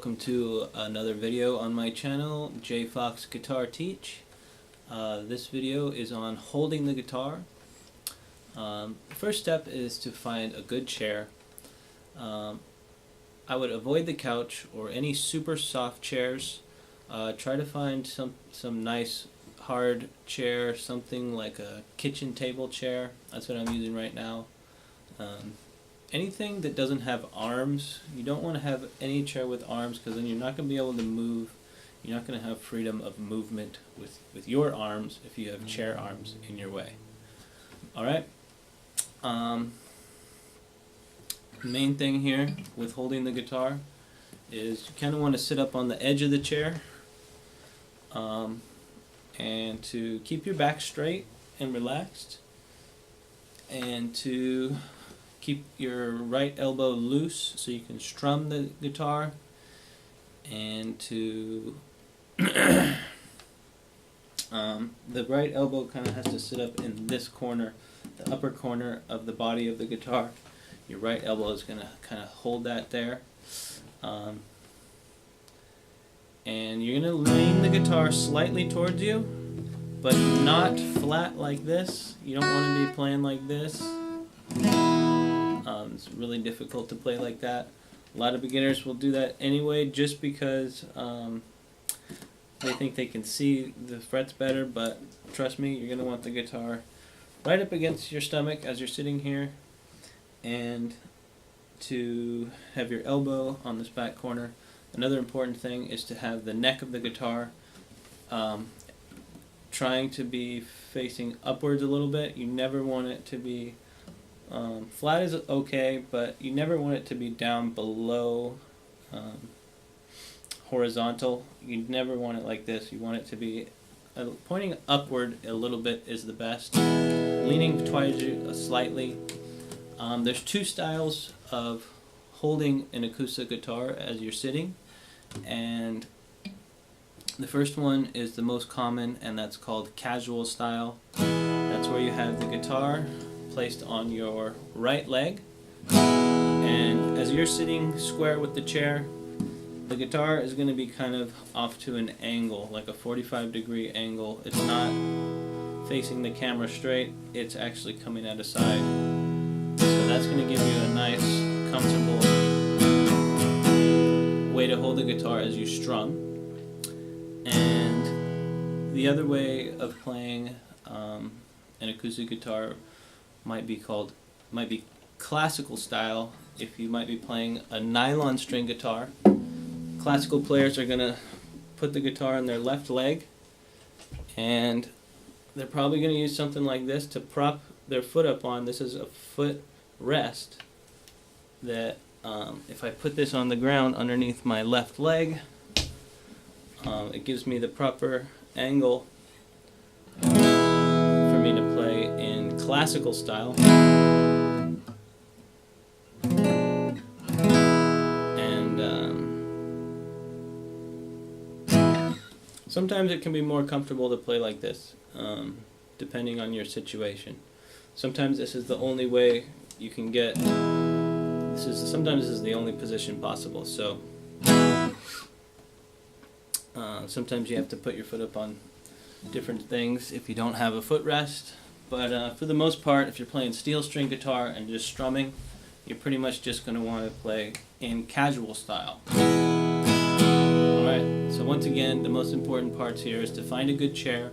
welcome to another video on my channel, J Fox Guitar Teach. This video is on holding the guitar. The first step is to find a good chair. I would avoid the couch or any super soft chairs. Try to find some nice hard chair, something like a kitchen table chair. That's what I'm using right now. Anything that doesn't have arms, you don't want to have any chair with arms, because then you're not going to be able to move. You're not going to have freedom of movement with your arms if you have chair arms in your way. Alright? Main thing here with holding the guitar is you kind of want to sit up on the edge of the chair, and to keep your back straight and relaxed, and to keep your right elbow loose so you can strum the guitar, and to the right elbow kind of has to sit up in this corner, the upper corner of the body of the guitar. Your right elbow is going to kind of hold that there. And you're going to lean the guitar slightly towards you, but not flat like this. You don't want to be playing like this. It's really difficult to play like that. A lot of beginners will do that anyway, just because they think they can see the frets better, but trust me, you're going to want the guitar right up against your stomach as you're sitting here, and to have your elbow on this back corner. Another important thing is to have the neck of the guitar trying to be facing upwards a little bit. You never want it to be flat is okay, but you never want it to be down below horizontal. You never want it like this. You want it to be pointing upward a little bit is the best. Leaning towards you slightly. There's two styles of holding an acoustic guitar as you're sitting, and the first one is the most common, and that's called casual style. That's where you have the guitar placed on your right leg, and as you're sitting square with the chair, the guitar is going to be kind of off to an angle, like a 45-degree angle. It's not facing the camera straight, it's actually coming at a side. So that's going to give you a nice, comfortable way to hold the guitar as you strum. And the other way of playing an acoustic guitar might be classical style. If you might be playing a nylon string guitar, classical players are going to put the guitar on their left leg, and they're probably going to use something like this to prop their foot up on. This is a foot rest that if I put this on the ground underneath my left leg, it gives me the proper angle for me to play in classical style. And sometimes it can be more comfortable to play like this, depending on your situation. Sometimes this is the only way you can get. Sometimes this is the only position possible. So sometimes you have to put your foot up on different things if you don't have a footrest. But for the most part, if you're playing steel string guitar and just strumming, you're pretty much just going to want to play in casual style. Alright, so once again, the most important parts here is to find a good chair.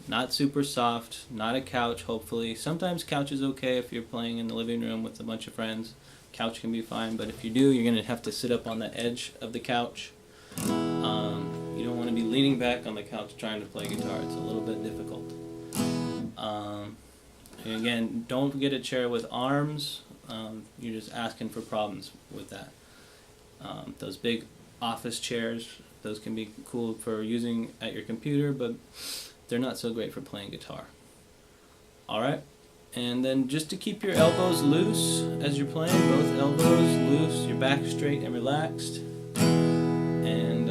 Not super soft, not a couch, hopefully. Sometimes couch is okay if you're playing in the living room with a bunch of friends. Couch can be fine, but if you do, you're going to have to sit up on the edge of the couch. You don't want to be leaning back on the couch trying to play guitar. It's a little bit difficult. And again, don't get a chair with arms. You're just asking for problems with that. Those big office chairs, those can be cool for using at your computer, but they're not so great for playing guitar. Alright, and then just to keep your elbows loose as you're playing, both elbows loose, your back straight and relaxed, and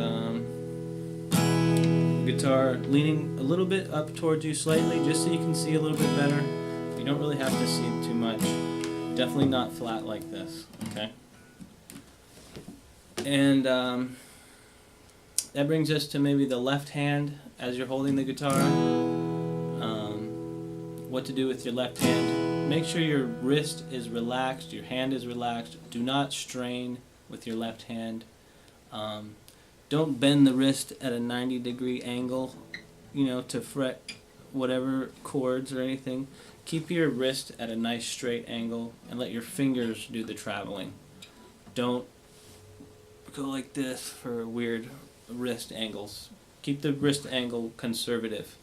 guitar leaning a little bit up towards you slightly, just so you can see a little bit better. You don't really have to see too much. Definitely not flat like this, okay? And that brings us to maybe the left hand as you're holding the guitar. What to do with your left hand. Make sure your wrist is relaxed, your hand is relaxed. Do not strain with your left hand. Don't bend the wrist at a 90-degree angle, to fret whatever chords or anything. Keep your wrist at a nice straight angle and let your fingers do the traveling. Don't go like this for weird wrist angles. Keep the wrist angle conservative.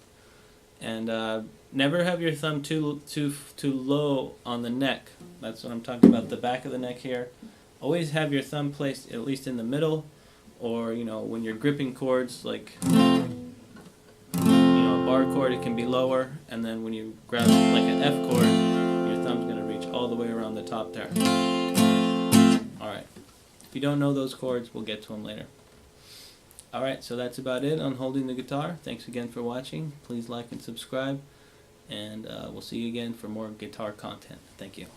And never have your thumb too low on the neck. That's what I'm talking about, the back of the neck here. Always have your thumb placed at least in the middle, or when you're gripping chords like a bar chord, it can be lower, and then when you grab like an F chord, your thumb's going to reach all the way around the top there. Alright, if you don't know those chords, we'll get to them later. Alright, so that's about it on holding the guitar. Thanks again for watching. Please like and subscribe, and we'll see you again for more guitar content. Thank you.